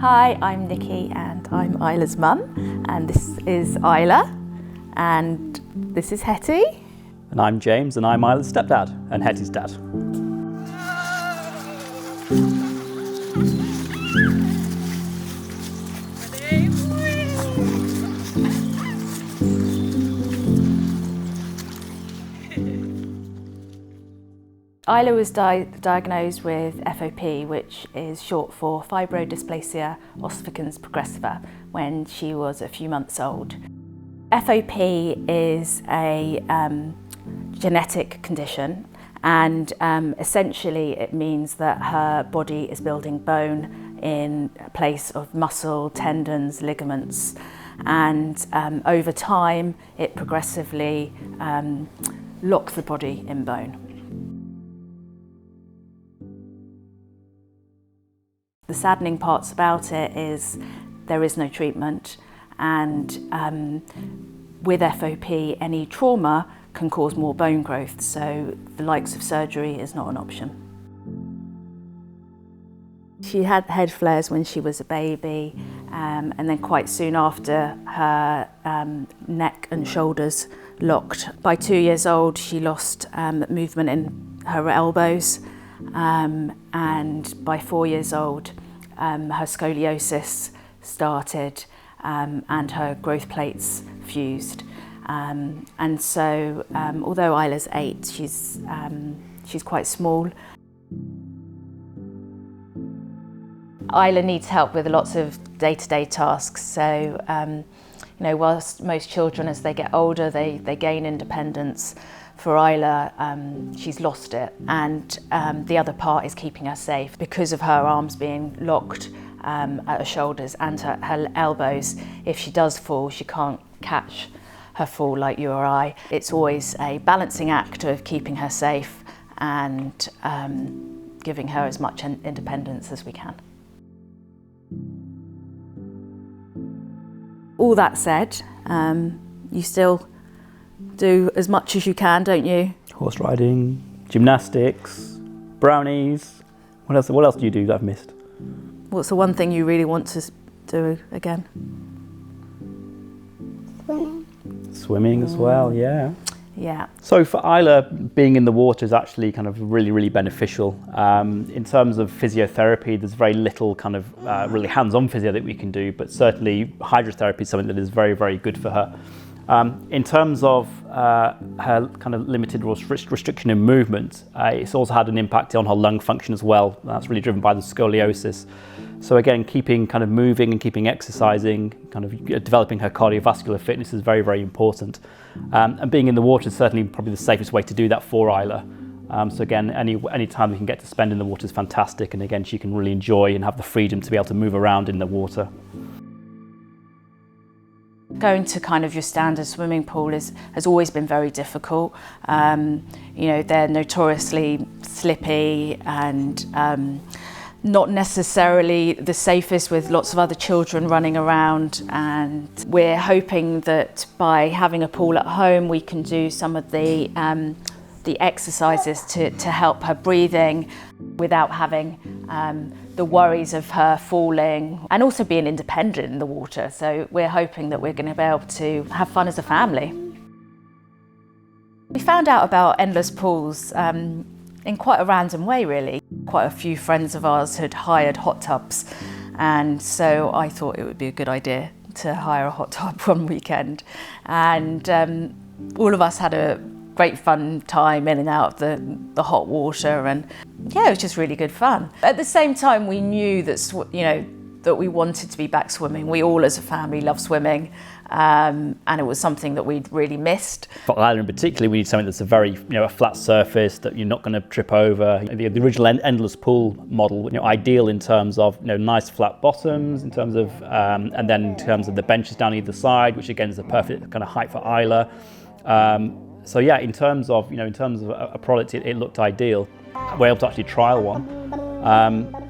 Hi, I'm Nikki and I'm Isla's mum, and this is Isla, and this is Hetty. And I'm James, and I'm Isla's stepdad and Hetty's dad. Isla was diagnosed with FOP, which is short for fibrodysplasia ossificans progressiva, when she was a few months old. FOP is a genetic condition, and essentially it means that her body is building bone in place of muscle, tendons, ligaments, and over time it progressively locks the body in bone. The saddening parts about it is there is no treatment, and with FOP, any trauma can cause more bone growth, so the likes of surgery is not an option. She had head flares when she was a baby, and then quite soon after, her neck and shoulders locked. By 2 years old, she lost movement in her elbows. And by 4 years old, her scoliosis started and her growth plates fused. And so, although Isla's 8, she's quite small. Isla needs help with lots of day-to-day tasks. So, you know, whilst most children, as they get older, they gain independence, for Isla, she's lost it, and the other part is keeping her safe. Because of her arms being locked at her shoulders and her elbows, if she does fall, she can't catch her fall like you or I. It's always a balancing act of keeping her safe and giving her as much independence as we can. All that said, you still do as much as you can, don't you? Horse riding, gymnastics, brownies. What else do you do that I've missed? What's the one thing you really want to do again? Swimming as well, yeah. Yeah. So for Isla, being in the water is actually kind of really, really beneficial. In terms of physiotherapy, there's very little kind of really hands-on physio that we can do, but certainly hydrotherapy is something that is very, very good for her. In terms of her kind of limited restriction in movement, it's also had an impact on her lung function as well. That's really driven by the scoliosis. So again, keeping kind of moving and keeping exercising, kind of developing her cardiovascular fitness is very, very important. And being in the water is certainly probably the safest way to do that for Isla. So again, any time we can get to spend in the water is fantastic. And again, she can really enjoy and have the freedom to be able to move around in the water. Going to kind of your standard swimming pool has always been very difficult. You know, they're notoriously slippy and not necessarily the safest, with lots of other children running around, and we're hoping that by having a pool at home we can do some of the exercises to help her breathing without having the worries of her falling, and also being independent in the water. So we're hoping that we're going to be able to have fun as a family. We found out about endless pools in quite a random way, really. Quite a few friends of ours had hired hot tubs, and so I thought it would be a good idea to hire a hot tub one weekend. And all of us had a great fun time in and out of the hot water, and yeah, it was just really good fun. At the same time, we knew that, you know, that we wanted to be back swimming. We all as a family love swimming, and it was something that we'd really missed. For Isla in particular, we need something that's a very, you know, a flat surface that you're not going to trip over. The original endless pool model, you know, ideal in terms of, you know, nice flat bottoms, in terms of, and then in terms of the benches down either side, which again is the perfect kind of height for Isla. So yeah, in terms of a product, it looked ideal. We're able to actually trial one,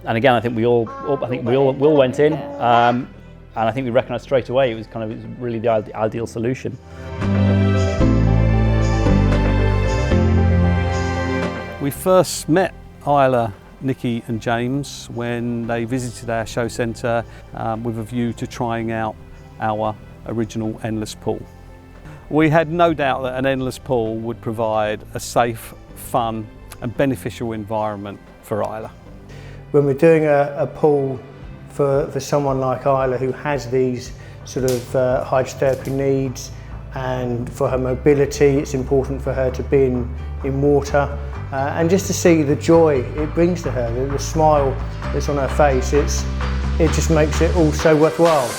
and again, I think we all went in, and I think we recognised straight away it was really the ideal solution. We first met Isla, Nikki and James when they visited our show centre with a view to trying out our original endless pool. We had no doubt that an endless pool would provide a safe, fun and beneficial environment for Isla. When we're doing a pool for someone like Isla who has these sort of hydrotherapy needs, and for her mobility it's important for her to be in water, and just to see the joy it brings to her, the smile that's on her face, it just makes it all so worthwhile.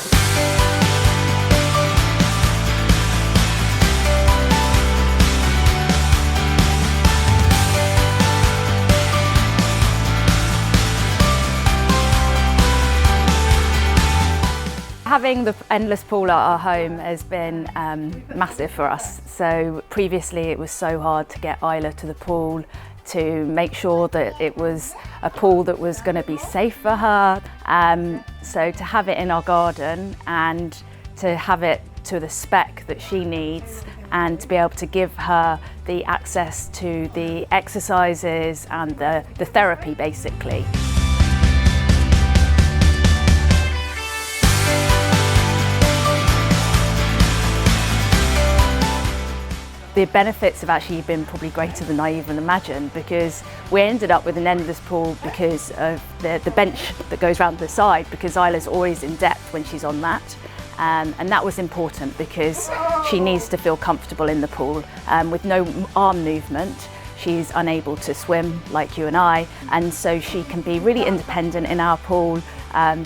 Having the endless pool at our home has been massive for us. So previously it was so hard to get Isla to the pool, to make sure that it was a pool that was going to be safe for her. So to have it in our garden and to have it to the spec that she needs, and to be able to give her the access to the exercises and the therapy basically. The benefits have actually been probably greater than I even imagined, because we ended up with an endless pool because of the bench that goes around the side, because Isla's always in depth when she's on that. And that was important because she needs to feel comfortable in the pool. With no arm movement, she's unable to swim like you and I, and so she can be really independent in our pool.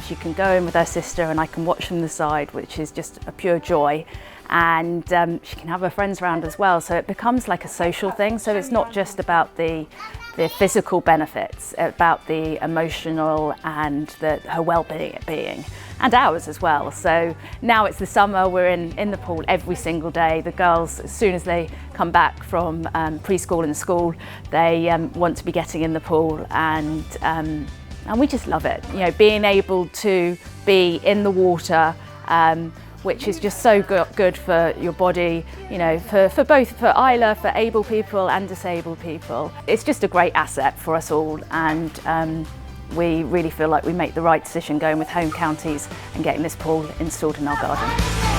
She can go in with her sister and I can watch from the side, which is just a pure joy. And she can have her friends around as well, so it becomes like a social thing. So it's not just about the physical benefits, about the emotional and her well-being, and ours as well. So now it's the summer, we're in the pool every single day. The girls, as soon as they come back from preschool and school, they want to be getting in the pool, and we just love it. You know, being able to be in the water, which is just so good for your body, you know, for both, for Isla, for able people and disabled people. It's just a great asset for us all, and we really feel like we make the right decision going with Home Counties and getting this pool installed in our garden.